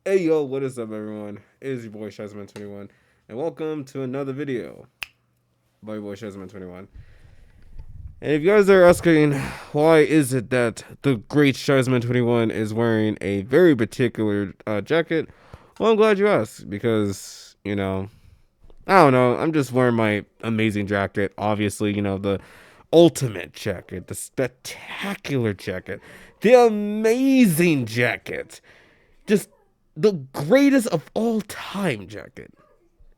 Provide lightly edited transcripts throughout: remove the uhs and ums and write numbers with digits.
Hey yo, what is up everyone? It is your boy Shyzman 21 and welcome to another video by your boy Shyzman 21. And if you guys are asking why is it that the great Shyzman 21 is wearing a very particular jacket, well I'm glad you asked because, I don't know, I'm just wearing my amazing jacket. Obviously, the ultimate jacket, the spectacular jacket, the amazing jacket. Just the greatest of all time jacket.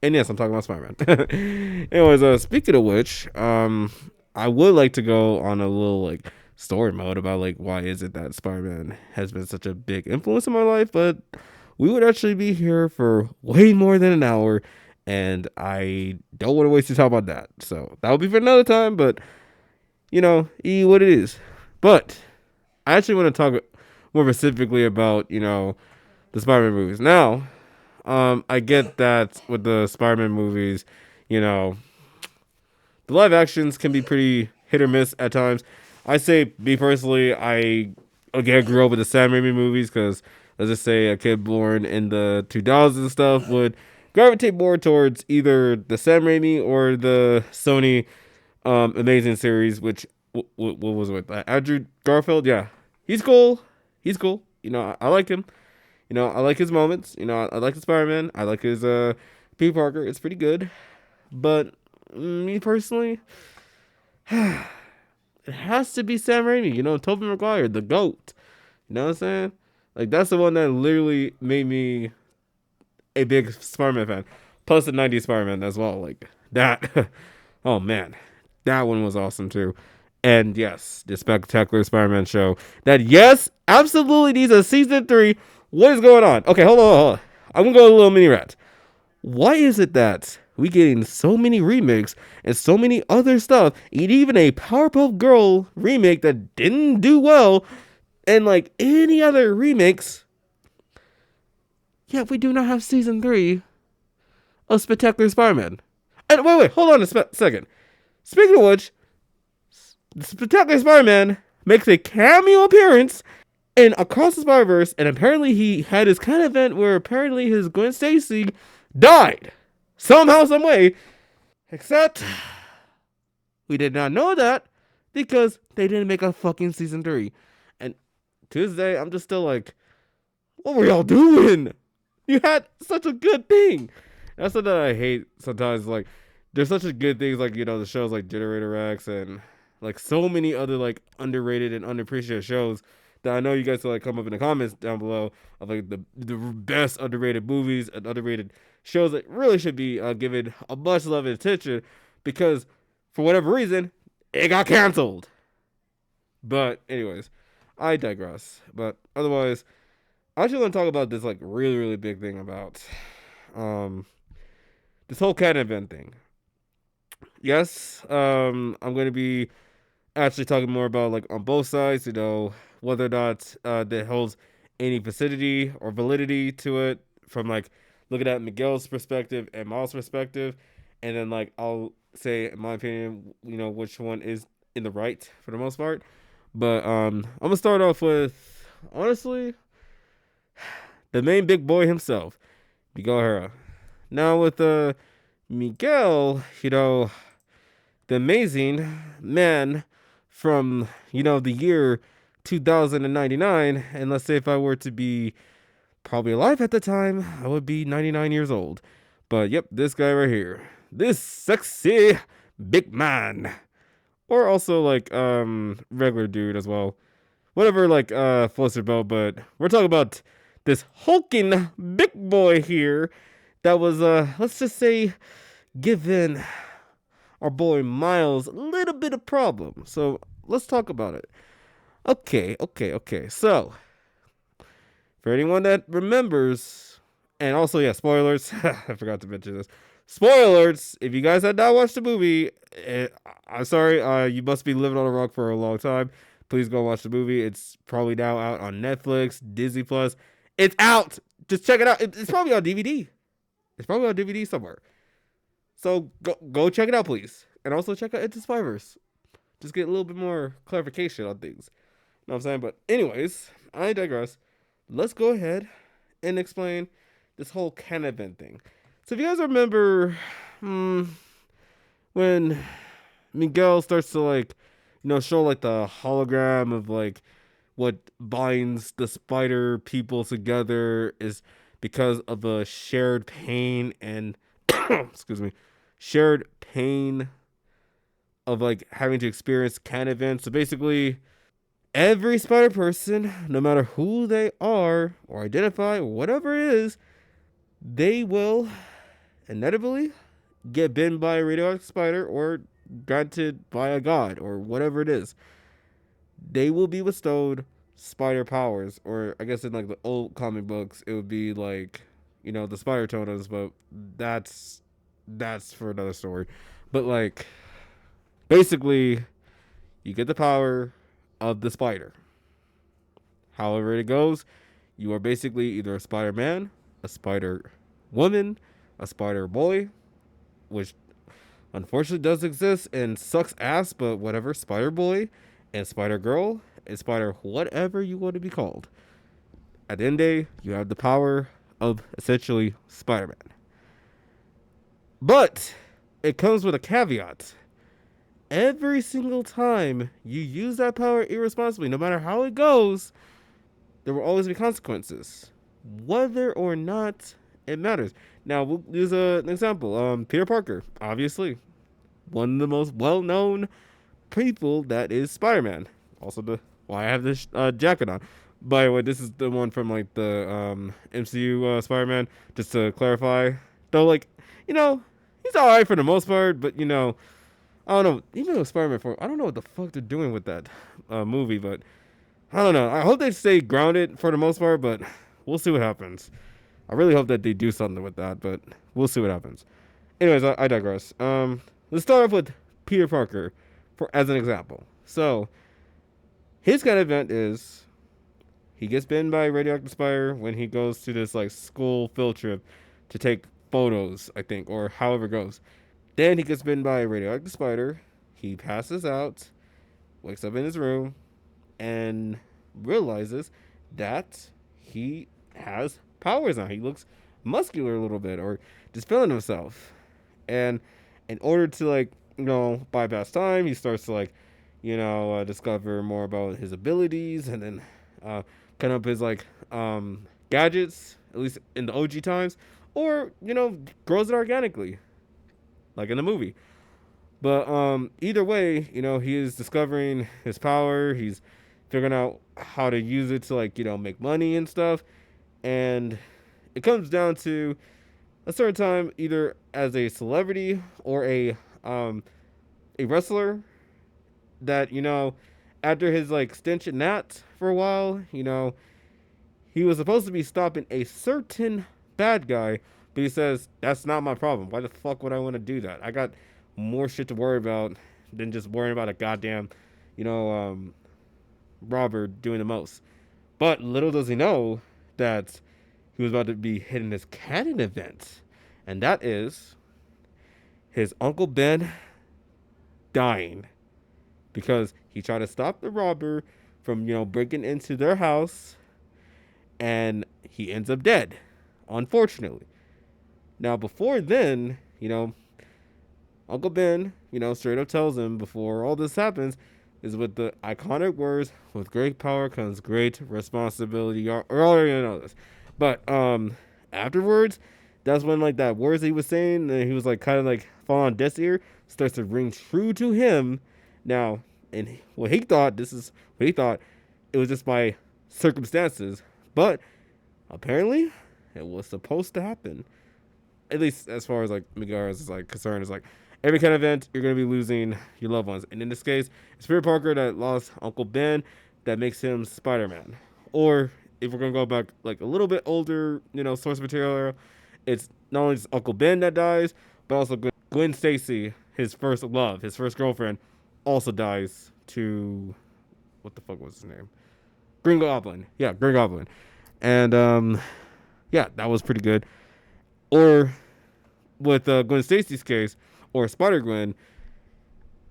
And yes, I'm talking about Spider-Man. Anyways, speaking of which, I would like to go on a little like story mode about like why is it that Spider-Man has been such a big influence in my life, but we would actually be here for way more than an hour, and I don't want to waste your time on that. So that will be for another time, but what it is. But I actually want to talk more specifically about, the Spider-Man movies. Now, I get that with the Spider-Man movies, you know, the live actions can be pretty hit or miss at times. I say, me personally, I again grew up with the Sam Raimi movies because let's just say a kid born in the 2000s and stuff would gravitate more towards either the Sam Raimi or the Sony Amazing series, which what was it with Andrew Garfield? Yeah, he's cool. He's cool. I like him. I like his moments. I like the Spider-Man. I like his Peter Parker. It's pretty good. But me personally, it has to be Sam Raimi. Tobey Maguire, the GOAT. You know what I'm saying? Like that's the one that literally made me a big Spider-Man fan. Plus the '90s Spider-Man as well. Like that. Oh man, that one was awesome too. And yes, the spectacular Spider-Man show. That yes, absolutely needs a season 3. What is going on? Okay, hold on. I'm gonna go a little mini rant. Why is it that we getting so many remakes and so many other stuff, and even a Powerpuff Girl remake that didn't do well, and like any other remakes, yet we do not have season 3 of Spectacular Spider-Man. And wait, hold on a second. Speaking of which, the Spectacular Spider-Man makes a cameo appearance in Across the Spider-Verse, and apparently he had his kind of event where apparently his Gwen Stacy died somehow, some way. Except we did not know that because they didn't make a fucking season 3. And to this day, I'm just still like, what were y'all doing? You had such a good thing. That's something that I hate sometimes. Like, there's such a good things like the shows like Generator X and like so many other like underrated and unappreciated shows that I know you guys will like come up in the comments down below of like the best underrated movies and underrated shows that really should be given a much love and attention because for whatever reason it got canceled. But anyways, I digress. But otherwise, I actually want to talk about this like really big thing about um this whole Canon event thing. Yes, I'm going to be actually talking more about like on both sides, whether or not that holds any validity or validity to it from like looking at Miguel's perspective and Miles' perspective, and then like I'll say in my opinion, which one is in the right for the most part. But I'm gonna start off with honestly the main big boy himself, Miguel. Now with Miguel, the amazing man from the year 2099, and let's say if I were to be probably alive at the time, I would be 99 years old. But yep, this guy right here, this sexy big man, or also like regular dude as well, whatever like floats your boat. But we're talking about this hulking big boy here that was let's just say given our boy Miles a little bit of problem. So let's talk about it. Okay. So for anyone that remembers, and also yeah, spoilers. I forgot to mention this. Spoilers. If you guys had not watched the movie, I'm sorry. You must be living on a rock for a long time. Please go watch the movie. It's probably now out on Netflix, Disney Plus. It's out. Just check it out. It's probably on DVD. It's probably on DVD somewhere. So go check it out, please, and also check out Into Spider-Verse. Just get a little bit more clarification on things. You know what I'm saying? But anyways, I digress. Let's go ahead and explain this whole Canon event thing. So if you guys remember, when Miguel starts to like, show like the hologram of like what binds the spider people together is because of a shared pain and excuse me, shared pain of like having to experience Canon events. So basically, every spider person, no matter who they are or identify, whatever it is, they will inevitably get bitten by a radioactive spider or granted by a god or whatever it is. They will be bestowed spider powers, or I guess in like the old comic books, it would be like, the spider totems, but that's for another story. But like, basically, you get the power of the spider. However it goes, you are basically either a Spider-Man, a Spider-Woman, a Spider-Boy, which unfortunately does exist and sucks ass, but whatever, Spider-Boy and Spider-Girl and Spider whatever you want to be called. At the end of the day, you have the power of essentially Spider-Man. But it comes with a caveat. Every single time you use that power irresponsibly, no matter how it goes, there will always be consequences, whether or not it matters. Now, we'll use an example. Peter Parker, obviously, one of the most well-known people that is Spider-Man. Also, why I have this jacket on. By the way, this is the one from like the MCU Spider-Man. Just to clarify, though, like, he's all right for the most part, but I don't know. Even with Spider-Man 4, I don't know what the fuck they're doing with that movie, but I don't know. I hope they stay grounded for the most part, but we'll see what happens. I really hope that they do something with that, but we'll see what happens. Anyways, I digress. Let's start off with Peter Parker as an example. So, his kind of event is he gets bitten by a radioactive spider when he goes to this like school field trip to take photos, I think, or however it goes. Then he gets bitten by a radioactive spider. He passes out, wakes up in his room, and realizes that he has powers now. He looks muscular a little bit, or just feeling himself. And in order to like, bypass time, he starts to like, discover more about his abilities, and then kind of his like gadgets, at least in the OG times, or grows it organically, like in the movie. But either way, he is discovering his power. He's figuring out how to use it to like, make money and stuff. And it comes down to a certain time, either as a celebrity or a wrestler, that after his like stint in that for a while, he was supposed to be stopping a certain bad guy, but he says that's not my problem. Why the fuck would I want to do that? I got more shit to worry about than just worrying about a goddamn, robber doing the most. But little does he know that he was about to be hitting this Canon event, and that is his Uncle Ben dying because he tried to stop the robber from breaking into their house, and he ends up dead, unfortunately. Now before then, Uncle Ben, straight up tells him before all this happens is with the iconic words, with great power comes great responsibility. You already know this. But afterwards, that's when like that words he was saying, and he was like kind of like falling on deaf ear, starts to ring true to him. Now, and what he thought, it was just by circumstances. But apparently it was supposed to happen. At least as far as like Miguels is like concerned, is like every kind of event you're gonna be losing your loved ones, and in this case, it's Peter Parker that lost Uncle Ben, that makes him Spider-Man. Or if we're gonna go back like a little bit older, source material, it's not only just Uncle Ben that dies, but also Gwen Stacy, his first love, his first girlfriend, also dies to what the fuck was his name? Green Goblin. Yeah, Green Goblin. And yeah, that was pretty good. Or with Gwen Stacy's case, or Spider-Gwen,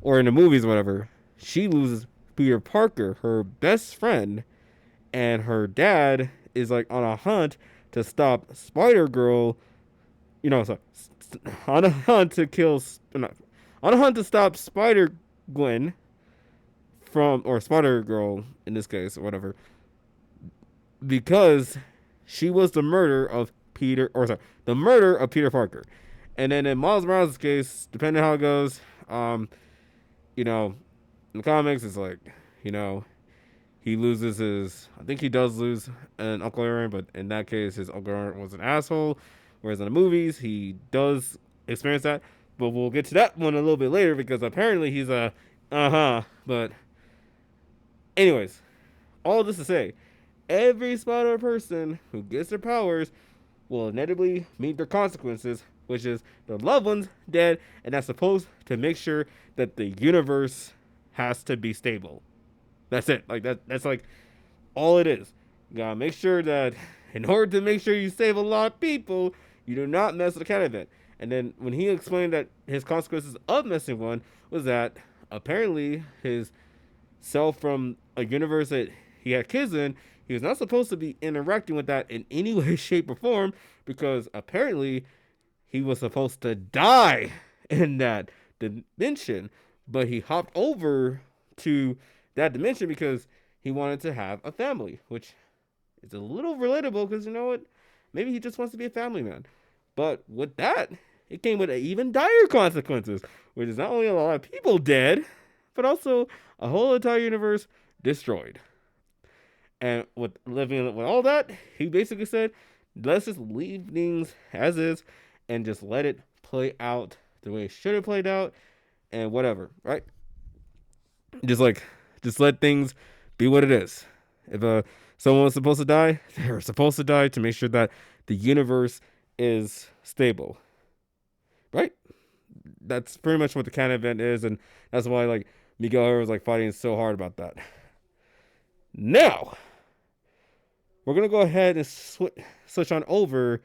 or in the movies or whatever, she loses Peter Parker, her best friend, and her dad is like on a hunt to stop Spider-Girl, sorry, on a hunt to kill, no, on a hunt to stop Spider-Gwen or Spider-Girl in this case, or whatever, because she was the murder of the murder of Peter Parker. And then in Miles Morales' case, depending on how it goes, in the comics, it's like, he loses I think he does lose an Uncle Aaron, but in that case, his Uncle Aaron was an asshole. Whereas in the movies, he does experience that. But we'll get to that one a little bit later because apparently he's But anyways, all this to say, every Spider person who gets their powers will inevitably meet their consequences, which is their loved ones dead, and that's supposed to make sure that the universe has to be stable. That's it. Like that's like all it is. You gotta make sure that in order to make sure you save a lot of people, you do not mess with the Canon event. And then when he explained that his consequences of messing one was that apparently his self from a universe that he had kids in, he was not supposed to be interacting with that in any way, shape, or form because apparently he was supposed to die in that dimension, but he hopped over to that dimension because he wanted to have a family, which is a little relatable because you know what? Maybe he just wants to be a family man. But with that, it came with even dire consequences, which is not only a lot of people dead, but also a whole entire universe destroyed. And with living with all that, he basically said, let's just leave things as is and just let it play out the way it should have played out and whatever, right? Just let things be what it is. If someone was supposed to die, they're supposed to die to make sure that the universe is stable, right? That's pretty much what the Canon event is, and that's why like Miguel was like fighting so hard about that. Now, we're gonna go ahead and switch on over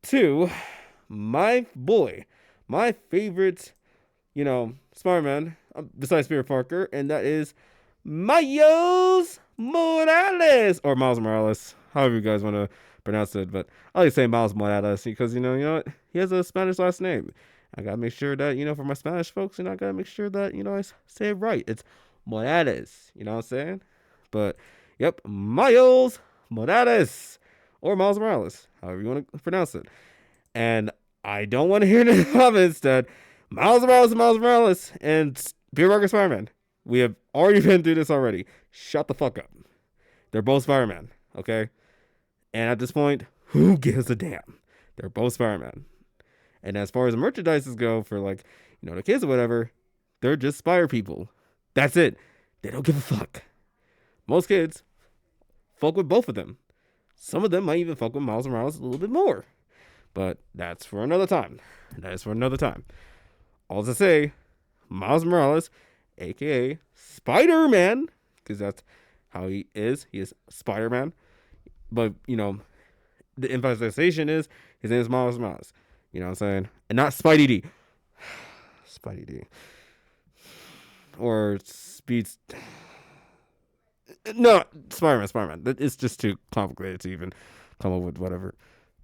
to my boy, my favorite, Spider-Man besides Peter Parker, and that is Miles Morales or Miles Morales, however you guys want to pronounce it. But I like to say Miles Morales because you know what, he has a Spanish last name. I gotta make sure that for my Spanish folks, I gotta make sure that I say it right. It's Morales. You know what I'm saying? But yep, Miles Morales or Miles Morales, however you want to pronounce it. And I don't want to hear in the comments that Miles Morales and Peter Parker Spider-Man. We have already been through this already. Shut the fuck up. They're both Spider-Man, okay? And at this point, who gives a damn? They're both Spider-Man. And as far as merchandises go for the kids or whatever, they're just Spider people. That's it. They don't give a fuck. Most kids fuck with both of them. Some of them might even fuck with Miles Morales a little bit more. But that's for another time. All to say, Miles Morales, a.k.a. Spider-Man, because that's how he is. He is Spider-Man. But, the emphasization is his name is Miles Morales. You know what I'm saying? And not Spidey D. Spidey D. Or Speeds. No, Spider-Man. It's just too complicated to even come up with whatever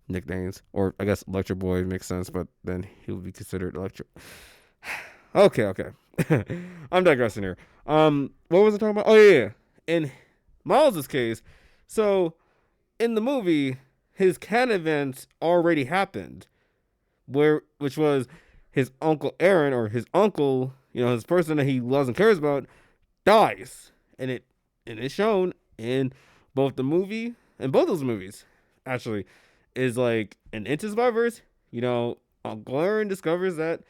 nicknames. Or I guess Electro Boy makes sense, but then he would be considered Electro. Okay. I'm digressing here. What was I talking about? Oh yeah. In Miles' case, so in the movie, his Canon event already happened, which was his Uncle Aaron, or his uncle, his person that he loves and cares about, dies, and it's shown in both those movies. Actually, is like an Into Spider-Verse. Uncle Aaron discovers that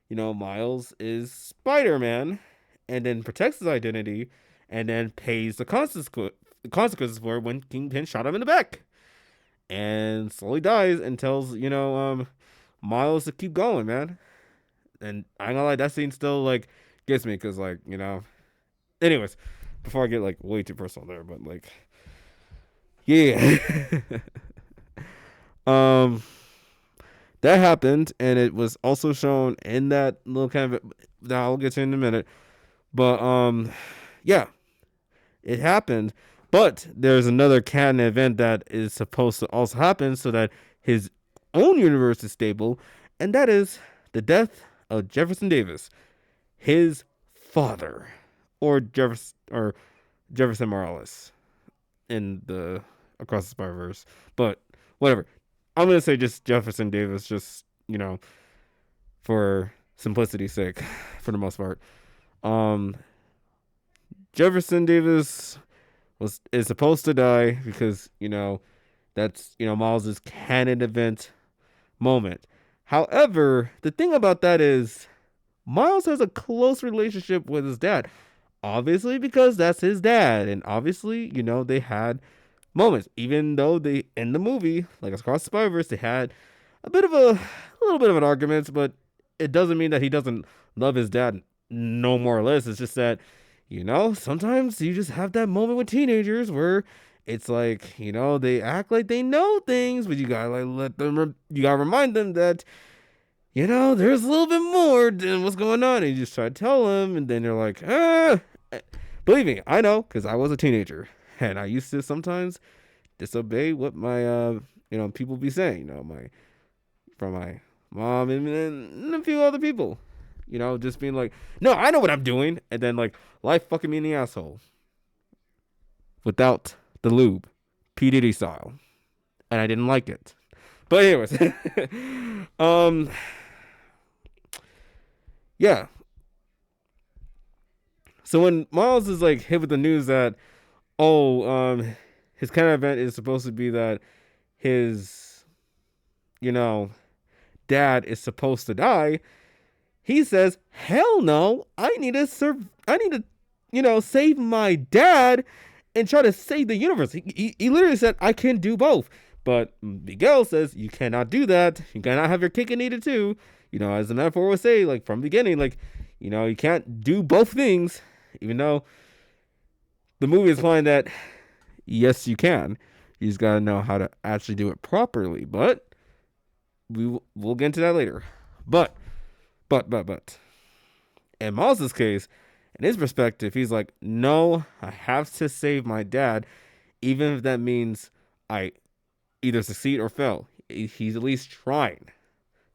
Miles is Spider-Man, and then protects his identity, and then pays the consequences for it when Kingpin shot him in the back, and slowly dies and tells Miles to keep going, man. And I ain't gonna lie, that scene still gets me because anyways, before I get way too personal there, but yeah. That happened, and it was also shown in that little kind of that I'll get to in a minute. But yeah, it happened, But there's another canon event that is supposed to also happen so that his own universe is stable, and that is the death of Jefferson Davis, his father, or Jefferson Morales in the Across the Spider-Verse. But whatever. I'm gonna say just Jefferson Davis, just for simplicity's sake, for the most part. Um, Jefferson Davis is supposed to die because that's Miles's canon event moment. However, the thing about that is Miles has a close relationship with his dad. Obviously, because that's his dad, and obviously, they had moments. Even though they in the movie, like Across the Spider-Verse, they had a little bit of an argument, but it doesn't mean that he doesn't love his dad no more or less. It's just that, sometimes you just have that moment with teenagers where it's like, they act like they know things, but you gotta you gotta remind them that, there's a little bit more than what's going on. And you just try to tell them, and then they're like, ah. Believe me, I know, because I was a teenager, and I used to sometimes disobey what my people be saying, from my mom and a few other people, just being like, no, I know what I'm doing, and then like life fucking me in the asshole without the lube, P Diddy style, and I didn't like it. But anyways, yeah. So when Miles is like hit with the news that his kind of event is supposed to be that his dad is supposed to die, he says, hell no, I need to save my dad and try to save the universe. He literally said, I can do both. But Miguel says, you cannot do that. You cannot have your cake and eat it too. As the metaphor would say, like from the beginning, like, you can't do both things, even though the movie is implying that, yes, you can. You just gotta know how to actually do it properly. But we'll get into that later. But. In Miles' case, in his perspective, he's like, no, I have to save my dad, even if that means I either succeed or fail. He's at least trying.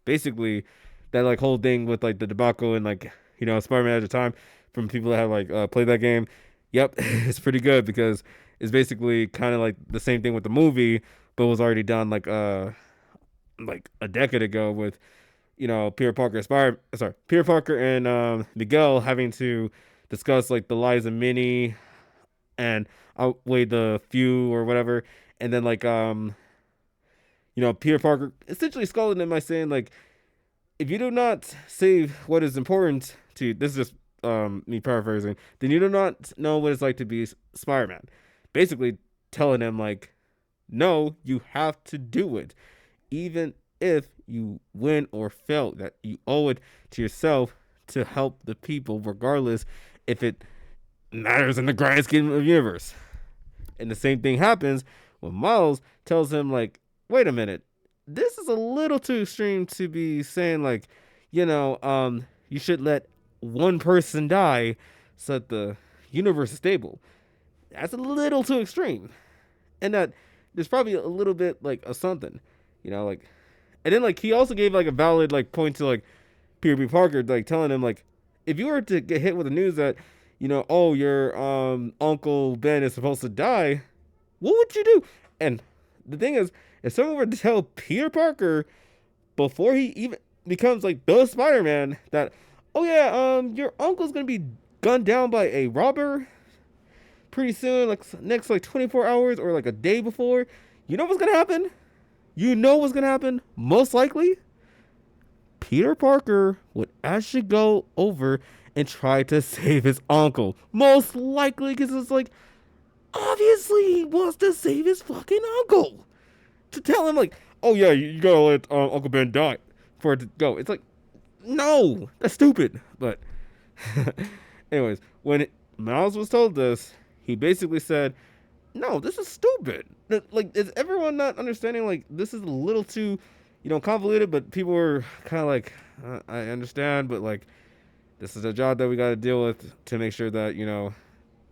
Basically, that like whole thing with like the debacle and like Spider-Man at the time, from people that have like played that game. Yep, it's pretty good because it's basically kind of like the same thing with the movie, but was already done like a decade ago with Peter Parker and Miguel having to discuss like the lives of Minnie and outweigh the few or whatever, and then like Peter Parker essentially scolded him by saying like, if you do not save what is important to you, this is just me paraphrasing, then you do not know what it's like to be Spider-Man. Basically telling him like, no, you have to do it, even if you win or fail, that you owe it to yourself to help the people, regardless if it matters in the grand scheme of the universe. And the same thing happens when Miles tells him like, wait a minute, this is a little too extreme to be saying like, you should let one person die so that the universe is stable. That's a little too extreme. And that there's probably a little bit like of something, like, and then like he also gave like a valid like point to like Peter B. Parker, like telling him like, if you were to get hit with the news that, your Uncle Ben is supposed to die, what would you do? And the thing is, if someone were to tell Peter Parker before he even becomes like the Spider-Man that, oh yeah, your uncle's gonna be gunned down by a robber pretty soon, like next like 24 hours or like a day before, you know what's gonna happen? Most likely, Peter Parker would actually go over and try to save his uncle. Most likely, because it's like, obviously he wants to save his fucking uncle. To tell him like, oh yeah, you gotta let Uncle Ben die for it to go. It's like, no, that's stupid. But anyways, when Miles was told this, he basically said, no, this is stupid. Like, is everyone not understanding, like, this is a little too, convoluted, but people were kind of like, I understand, but, like, this is a job that we got to deal with to make sure that,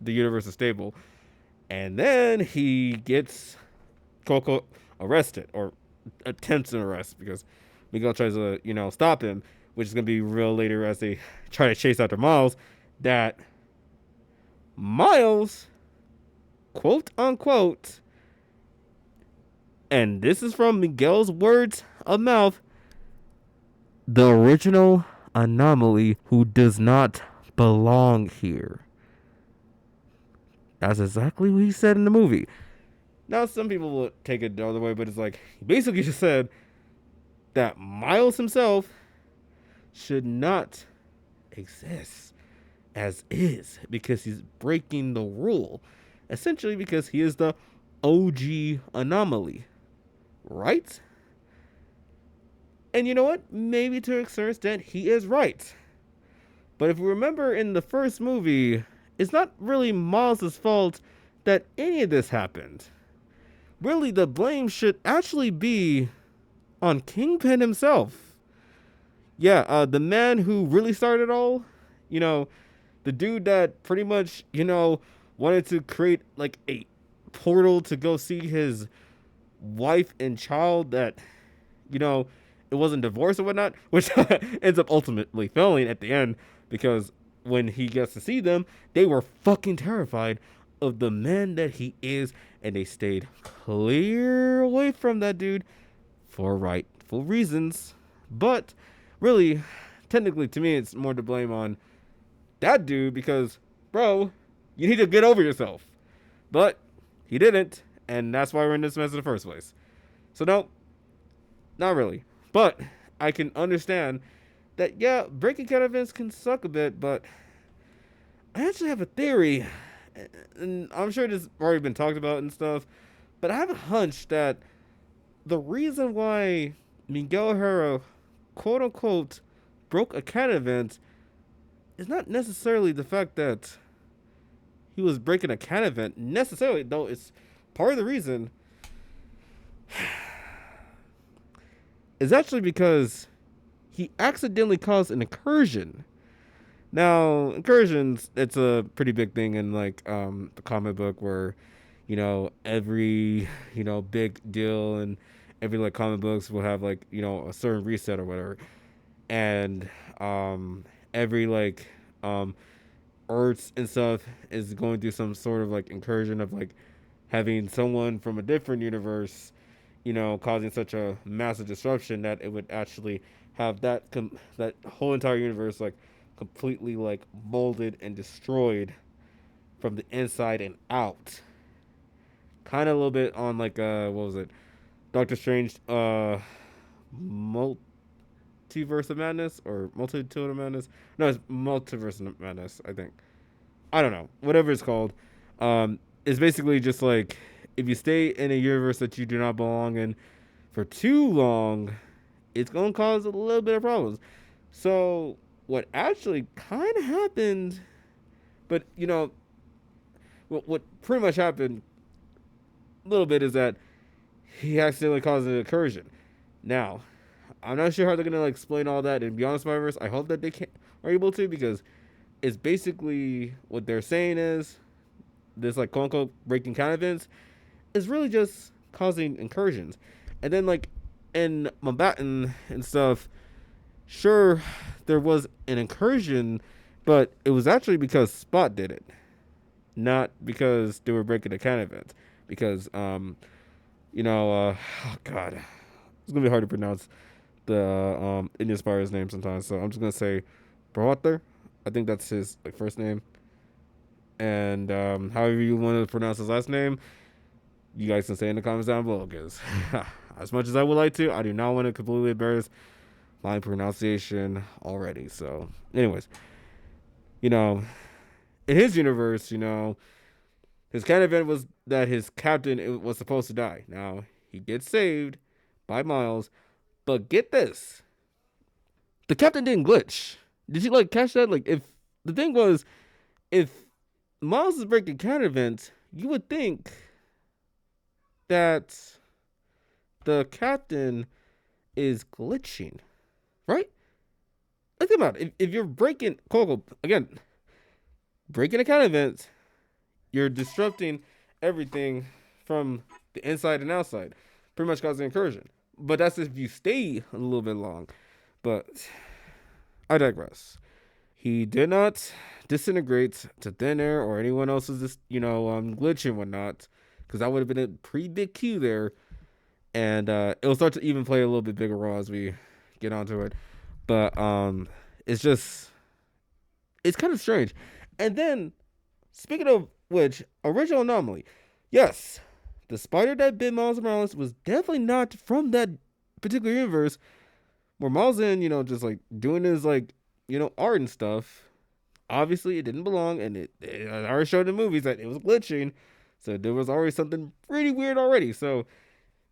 the universe is stable. And then he gets Coco arrested, or attempts an arrest, because Miguel tries to, stop him, which is going to be real later as they try to chase after Miles, that Miles, quote unquote, and this is from Miguel's words of mouth, the original anomaly who does not belong here. That's exactly what he said in the movie. Now, some people will take it the other way, but it's like, he basically just said that Miles himself should not exist as is because he's breaking the rule. Essentially, because he is the OG anomaly. Right? And you know what? Maybe to a certain extent, he is right. But if we remember in the first movie, it's not really Miles' fault that any of this happened. Really, the blame should actually be on Kingpin himself. Yeah, the man who really started it all, the dude that pretty much, wanted to create like a portal to go see his wife and child that, it wasn't divorced or whatnot, which ends up ultimately failing at the end because when he gets to see them, they were fucking terrified of the man that he is, and they stayed clear away from that dude for rightful reasons. But really, technically to me, it's more to blame on that dude because, bro, you need to get over yourself. But he didn't, and that's why we're in this mess in the first place. So no, not really. But I can understand that, yeah, breaking cat events can suck a bit, but I actually have a theory, and I'm sure this has already been talked about and stuff, but I have a hunch that the reason why Miguel O'Hara, quote unquote, broke a cat event is not necessarily the fact that he was breaking a cat event necessarily, though it's part of the reason is actually because he accidentally caused an incursion. Now, incursions, it's a pretty big thing in like the comic book where, every, big deal and every like comic books will have like, a certain reset or whatever. And every like Earths and stuff is going through some sort of like incursion of like having someone from a different universe, causing such a massive disruption that it would actually have that whole entire universe like completely like molded and destroyed from the inside and out. Kind of a little bit on like what was it? Doctor Strange multiverse of madness or multitude of madness? No, it's multiverse of madness, I think. I don't know. Whatever it's called. It's basically just like if you stay in a universe that you do not belong in for too long, it's going to cause a little bit of problems. So what actually kind of happened, but what pretty much happened a little bit is that he accidentally caused an incursion. Now, I'm not sure how they're gonna like explain all that in Beyond Spider-Verse. I hope that they are able to, because it's basically what they're saying is this like quote unquote breaking count events is really just causing incursions, and then like in Mumbai and stuff. Sure, there was an incursion, but it was actually because Spot did it, not because they were breaking the count event. Because oh God, it's gonna be hard to pronounce the Indian Spider's name sometimes. So I'm just gonna say Browater. I think that's his like first name. And however you want to pronounce his last name, you guys can say in the comments down below. Because as much as I would like to, I do not want to completely embarrass my pronunciation already. So, anyways, in his universe, his canon event was that his captain was supposed to die. Now he gets saved by Miles, but get this: the captain didn't glitch. Did you like catch that? Like, if the thing was, if Miles is breaking canon events, you would think that the captain is glitching, right? Like, think about it. If you're breaking, Coco, again, breaking a canon event, you're disrupting everything from the inside and outside. Pretty much causing incursion. But that's if you stay a little bit long. But I digress. He did not disintegrate to thin air or anyone else's, glitch and whatnot, because that would have been a pretty big cue there, and it'll start to even play a little bit bigger role as we get onto it. But it's just it's kind of strange. And then, speaking of which, original anomaly, yes, the spider that bit Miles Morales was definitely not from that particular universe. Where Miles in, just like doing his art and stuff. Obviously, it didn't belong, and it already showed in the movies that it was glitching. So there was already something pretty weird already. So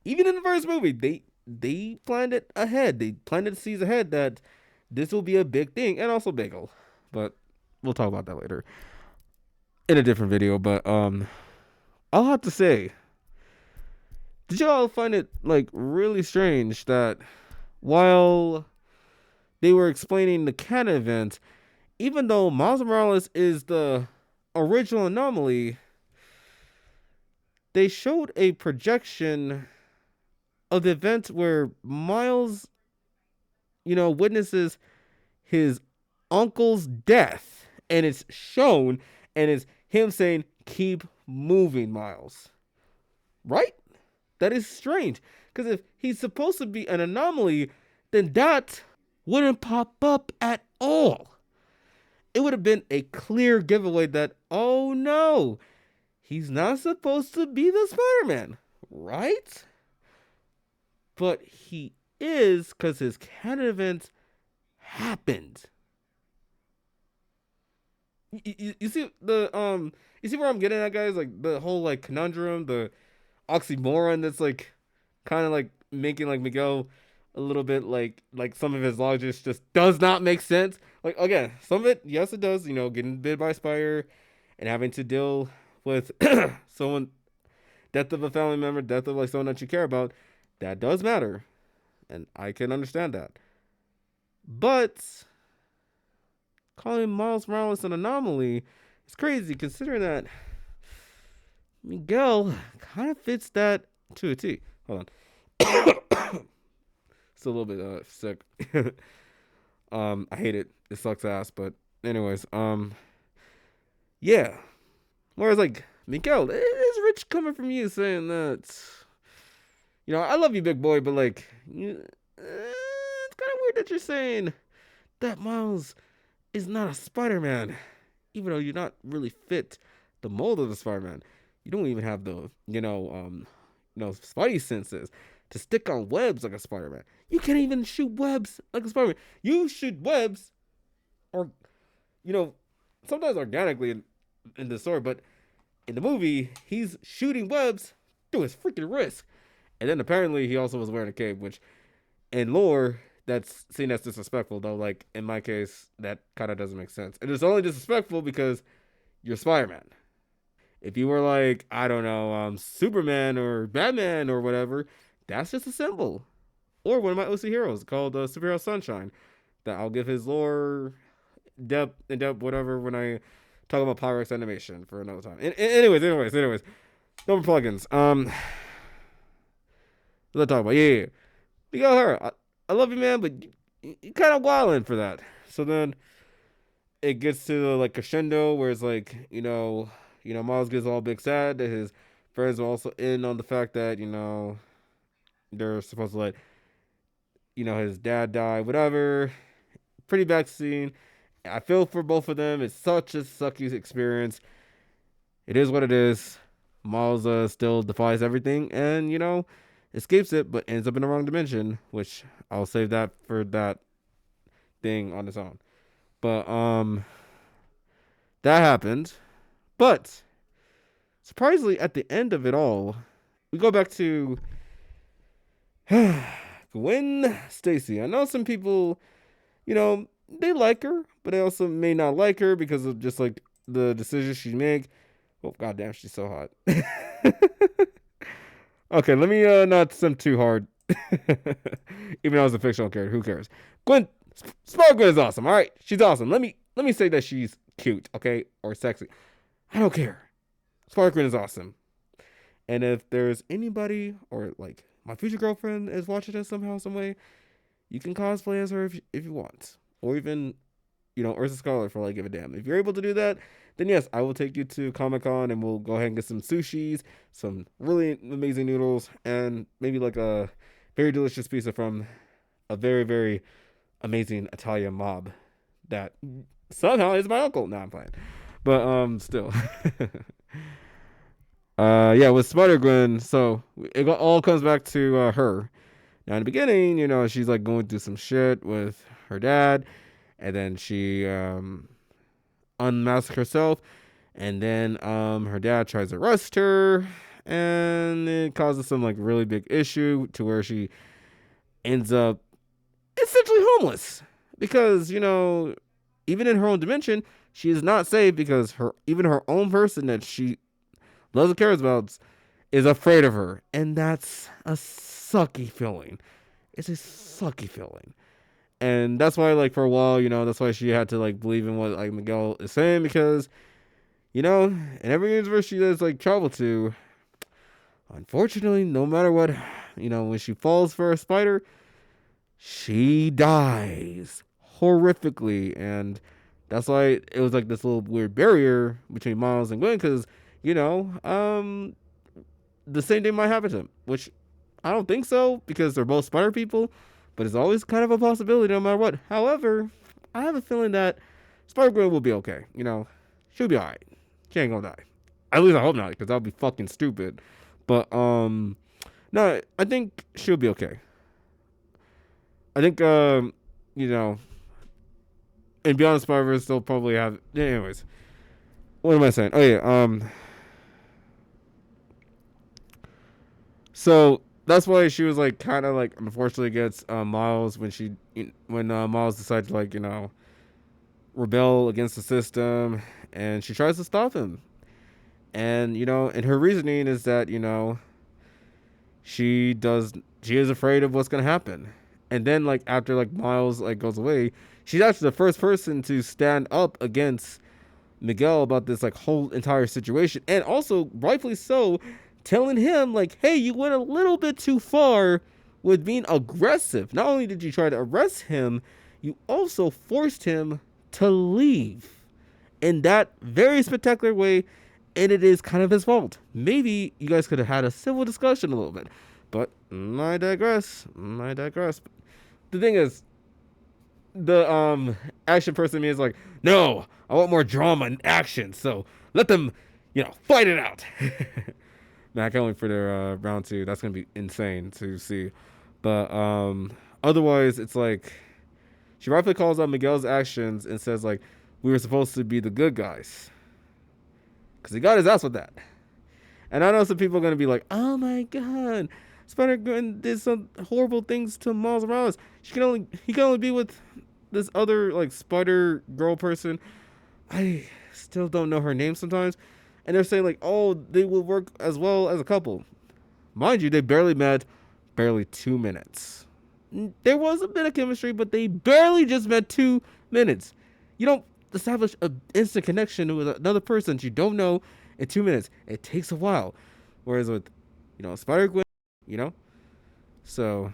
even in the first movie, they planned it ahead. They planted the seeds ahead that this will be a big thing, and also Bagel. But we'll talk about that later in a different video. But I'll have to say, did y'all find it like really strange that while they were explaining the Canon event, even though Miles Morales is the original anomaly, they showed a projection of the event where Miles, witnesses his uncle's death, and it's shown, and it's him saying, "Keep moving, Miles." Right? That is strange, because if he's supposed to be an anomaly, then that wouldn't pop up at all. It would have been a clear giveaway that, oh no, he's not supposed to be the Spider-Man, right? But he is, because his canon event happened. You see you see where I'm getting at, guys? Like the whole like conundrum, the oxymoron that's like kind of like making like Miguel a little bit like some of his logic just does not make sense. Like again, some of it, yes, it does. Getting bit by a spider and having to deal with someone, death of a family member, death of like someone that you care about, that does matter, and I can understand that. But calling Miles Morales an anomaly is crazy, considering that Miguel kind of fits that to a T. Hold on. Still a little bit sick. I hate it. It sucks ass. But anyways, yeah. Whereas like Miguel, it is rich coming from you saying that. I love you, big boy, but like, it's kind of weird that you're saying that Miles is not a Spider-Man, even though you're not really fit the mold of the Spider-Man. You don't even have the Spidey senses to stick on webs like a Spider-Man. You can't even shoot webs like a Spider-Man. You shoot webs, or sometimes organically in the story, but in the movie, he's shooting webs through his freaking wrist. And then apparently he also was wearing a cape, which in lore, that's seen as disrespectful, though. Like, in my case, that kind of doesn't make sense. And it's only disrespectful because you're Spider-Man. If you were like, I don't know, Superman or Batman or whatever, that's just a symbol. Or one of my OC heroes called Superhero Sunshine, that I'll give his lore depth, whatever, when I talk about Pyrex animation for another time. Anyways. No more plugins. Let's talk about, yeah. Miguel Herrera, I love you, man, but you kind of wilding for that. So then it gets to the like crescendo where it's like, Miles gets all big sad that his friends are also in on the fact that, they're supposed to let, his dad die, whatever. Pretty bad scene. I feel for both of them. It's such a sucky experience. It is what it is. Miles still defies everything and, escapes it, but ends up in the wrong dimension, which I'll save that for that thing on its own. But that happened. But surprisingly, at the end of it all, we go back to Gwen Stacy. I know some people, they like her, but they also may not like her because of just like the decisions she make. Oh, goddamn, she's so hot. Okay, let me not send too hard. Even though it's a fictional character, who cares? Gwen, Spider-Gwen is awesome. All right, she's awesome. Let me say that she's cute, okay, or sexy. I don't care. Spider-Gwen is awesome. And if there's anybody or like my future girlfriend is watching this somehow, some way, you can cosplay as her if you want, or even Ursa Scholar for like give a damn. If you're able to do that, then yes, I will take you to Comic Con and we'll go ahead and get some sushis, some really amazing noodles, and maybe like a very delicious pizza from a very very amazing Italian mob that somehow is my uncle. No, I'm playing, but still. Yeah, with Spider-Gwen, so it all comes back to her. Now in the beginning, she's like going through some shit with her dad, and then she unmasks herself, and then her dad tries to arrest her, and it causes some like really big issue to where she ends up essentially homeless because even in her own dimension, she is not safe because her own person that she loves and cares about is afraid of her, and that's a sucky feeling. It's a sucky feeling. And that's why, like, for a while, that's why she had to, like, believe in what, like, Miguel is saying, because, in every universe she does, like, travel to, unfortunately, no matter what, when she falls for a spider, she dies horrifically. And that's why it was, like, this little weird barrier between Miles and Gwen, because, the same thing might happen to him, which I don't think so, because they're both spider people, but it's always kind of a possibility no matter what. However, I have a feeling that Spider-Gwen will be okay. She'll be alright. She ain't gonna die. At least I hope not, because that would be fucking stupid. But, no, I think she'll be okay. I think, and Beyond the Spider-Verse, they'll probably have, anyways. What am I saying? Oh, yeah, so that's why she was like kind of like unfortunately against Miles when Miles decided to like rebel against the system, and she tries to stop him. And and her reasoning is that she is afraid of what's gonna happen. And then like after like Miles like goes away, she's actually the first person to stand up against Miguel about this like whole entire situation, and also rightfully so, telling him like, "Hey, you went a little bit too far with being aggressive. Not only did you try to arrest him, you also forced him to leave in that very spectacular way, and it is kind of his fault. Maybe you guys could have had a civil discussion a little bit, but I digress. I digress. The thing is, the action person in me is like, no, I want more drama and action, so let them fight it out. Man, I can't wait for their round two. That's gonna be insane to see. But otherwise it's like she rightfully calls out Miguel's actions and says like, we were supposed to be the good guys, because he got his ass with that. And I know some people are gonna be like, oh my god, Spider-Gwen did some horrible things to Miles Morales. He can only be with this other like Spider Girl person. I still don't know her name sometimes. And they're saying like, oh, they will work as well as a couple. Mind you, they barely met, barely 2 minutes. There was a bit of chemistry, but they barely just met 2 minutes. You don't establish an instant connection with another person that you don't know in 2 minutes. It takes a while. Whereas with, Spider-Gwen, so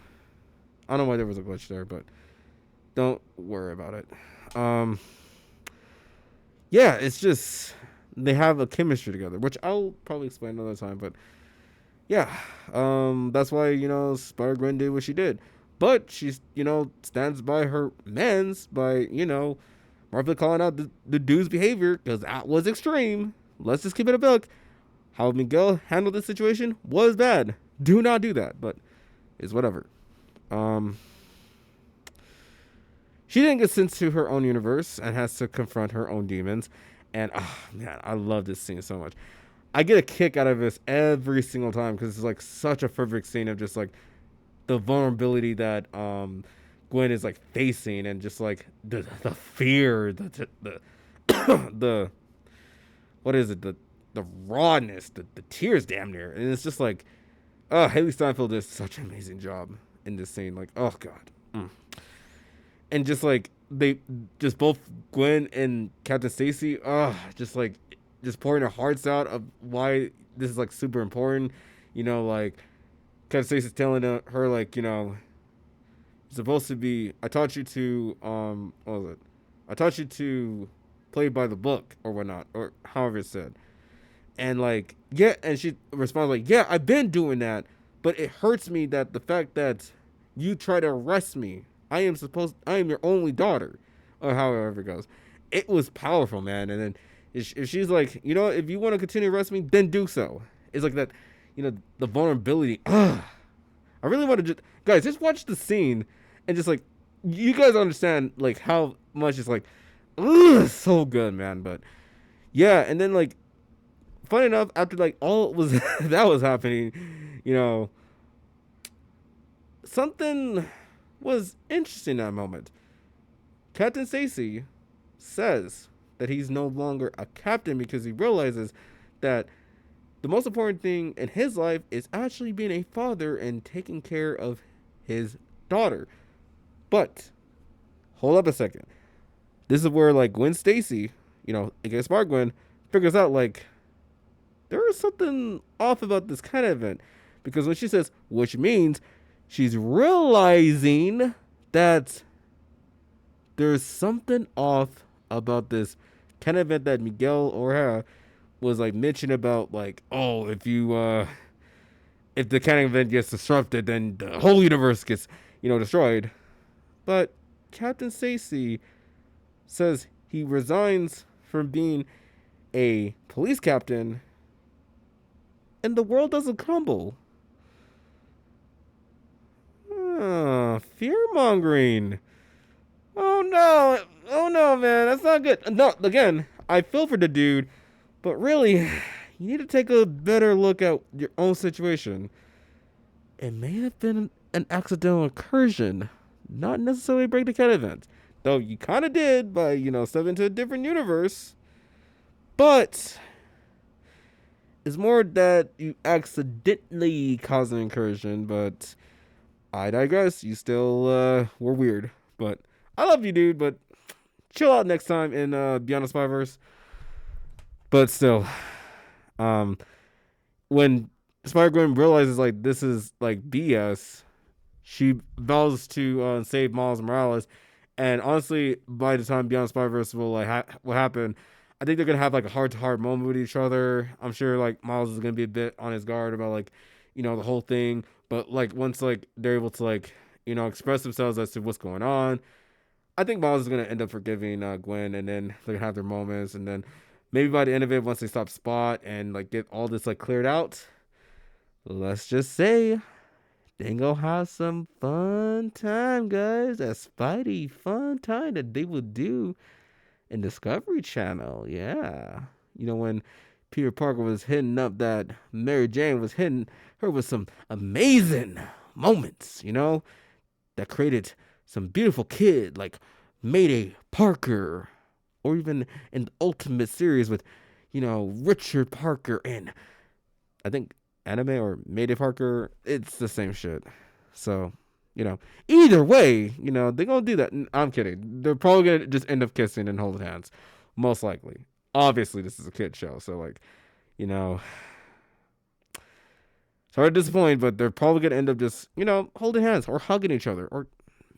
I don't know why there was a glitch there, but don't worry about it. Yeah, it's just they have a chemistry together, which I'll probably explain another time. But yeah, that's why Spider-Gwen did what she did, but she's stands by her man's by Marvel calling out the dude's behavior because that was extreme. Let's just keep it a buck. How Miguel handled the situation was bad. Do not do that, but it's whatever. She then gets sent to her own universe and has to confront her own demons. And oh man, I love this scene so much. I get a kick out of this every single time because it's like such a perfect scene of just like the vulnerability that Gwen is like facing, and just like the fear, the the what is it, the rawness, the tears damn near. And it's just like, oh, Haley Steinfeld does such an amazing job in this scene. Like, oh god. And just like they just both Gwen and Captain Stacy, just pouring their hearts out of why this is like super important. Like Kevin Stacy's telling her like, it's supposed to be. I taught you to what was it? I taught you to play by the book or whatnot, or however it's said. And like, yeah, and she responds like, yeah, I've been doing that, but it hurts me that the fact that you try to arrest me. I am your only daughter, or however it goes. It was powerful, man. And then if she's like, if you want to continue to arrest me, then do so. It's like that, the vulnerability. Ugh. I really want to guys, just watch the scene and just like, you guys understand like how much it's like, ugh, so good, man. But yeah, and then like, funny enough, after like all was that was happening, something was interesting in that moment. Captain Stacy says that he's no longer a captain because he realizes that the most important thing in his life is actually being a father and taking care of his daughter. But hold up a second. This is where like Gwen Stacy, against Spider-Gwen, figures out like there is something off about this kind of event. Because when she says, which means she's realizing that there's something off about this kind of event that Miguel or her was like mentioned about, like, oh, if the kind of event gets disrupted, then the whole universe gets, destroyed. But Captain Stacy says he resigns from being a police captain and the world doesn't crumble. Fear mongering. Oh no, man, that's not good. No, again, I feel for the dude, but really, you need to take a better look at your own situation. It may have been an accidental incursion, not necessarily a break the cat event. Though you kind of did by, stepping into a different universe. But it's more that you accidentally caused an incursion, but I digress. You still were weird. But I love you, dude, but chill out next time in Beyond the Spider-Verse. But still, when Spider-Gwen realizes like this is like BS, she vows to save Miles Morales. And honestly, by the time Beyond Spider-Verse will will happen, I think they're gonna have like a heart-to-heart moment with each other. I'm sure like Miles is gonna be a bit on his guard about like, the whole thing. But like once like they're able to like, express themselves as to what's going on, I think Miles is gonna end up forgiving Gwen, and then they're gonna have their moments, and then maybe by the end of it, once they stop Spot and like get all this like cleared out, let's just say they gonna have some fun time, guys. That Spidey fun time that they will do in Discovery Channel. Yeah, when Peter Parker was hitting up that Mary Jane was hitting her with some amazing moments, that created some beautiful kid like Mayday Parker, or even in the Ultimate series with, Richard Parker and I think Anime or Mayday Parker. It's the same shit. So, either way, they're gonna do that. I'm kidding. They're probably gonna just end up kissing and holding hands, most likely. Obviously, this is a kid show, so like, sorry to disappoint, but they're probably gonna end up just, holding hands or hugging each other or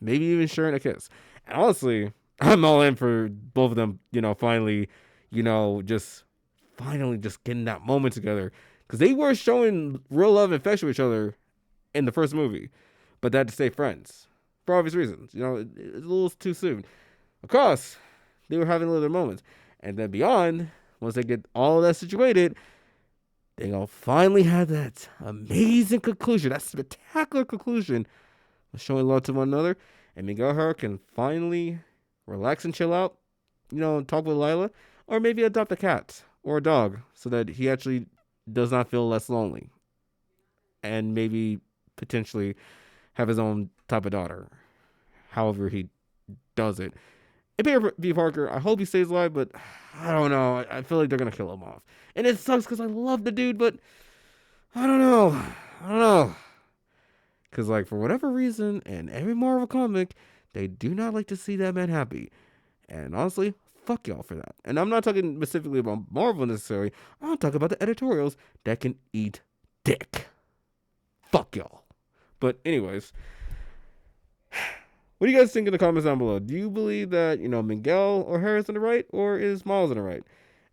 maybe even sharing a kiss. And honestly, I'm all in for both of them, finally, just getting that moment together. Because they were showing real love and affection with each other in the first movie. But they had to stay friends. For obvious reasons. It's a little too soon. Of course, they were having little moments. And then beyond, once they get all of that situated, they're going to finally have that amazing conclusion, that spectacular conclusion of showing love to one another. And Miguel and her can finally relax and chill out, talk with Lila, or maybe adopt a cat or a dog so that he actually does not feel less lonely. And maybe potentially have his own type of daughter. However he does it. And Peter B. Parker, I hope he stays alive, but I don't know. I feel like they're going to kill him off. And it sucks because I love the dude, but I don't know. Because, like, for whatever reason, in every Marvel comic, they do not like to see that man happy. And honestly, fuck y'all for that. And I'm not talking specifically about Marvel necessarily. I'm talking about the editorials that can eat dick. Fuck y'all. But anyways, what do you guys think in the comments down below? Do you believe that, Miguel or Harris in the right, or is Miles in the right?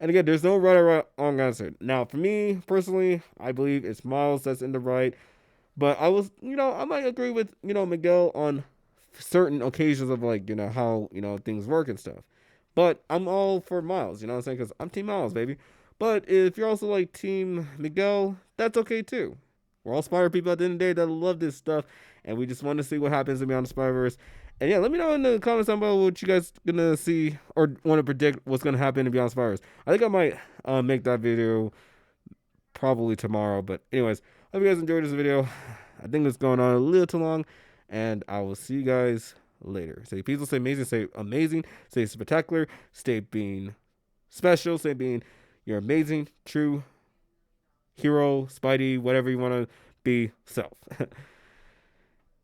And again, there's no right or wrong answer. Now, for me, personally, I believe it's Miles that's in the right. But I might agree with, Miguel on certain occasions of, like, how, things work and stuff. But I'm all for Miles, you know what I'm saying? Because I'm Team Miles, baby. But if you're also, like, Team Miguel, that's okay, too. We're all Spider people at the end of the day that love this stuff. And we just want to see what happens in Beyond the Spider-Verse. And yeah, let me know in the comments down below what you guys gonna see or want to predict what's gonna happen in Beyond the Spider-Verse. I think I might make that video probably tomorrow. But anyways, hope you guys enjoyed this video. I think it's going on a little too long. And I will see you guys later. Stay peaceful, stay amazing, stay amazing, stay spectacular, stay being special, stay being your amazing, true hero, Spidey, whatever you want to be, self.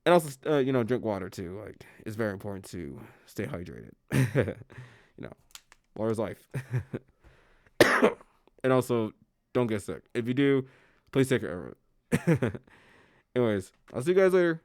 And also, drink water too. Like, it's very important to stay hydrated. Water is life. And also, don't get sick. If you do, please take care of it. Anyways, I'll see you guys later.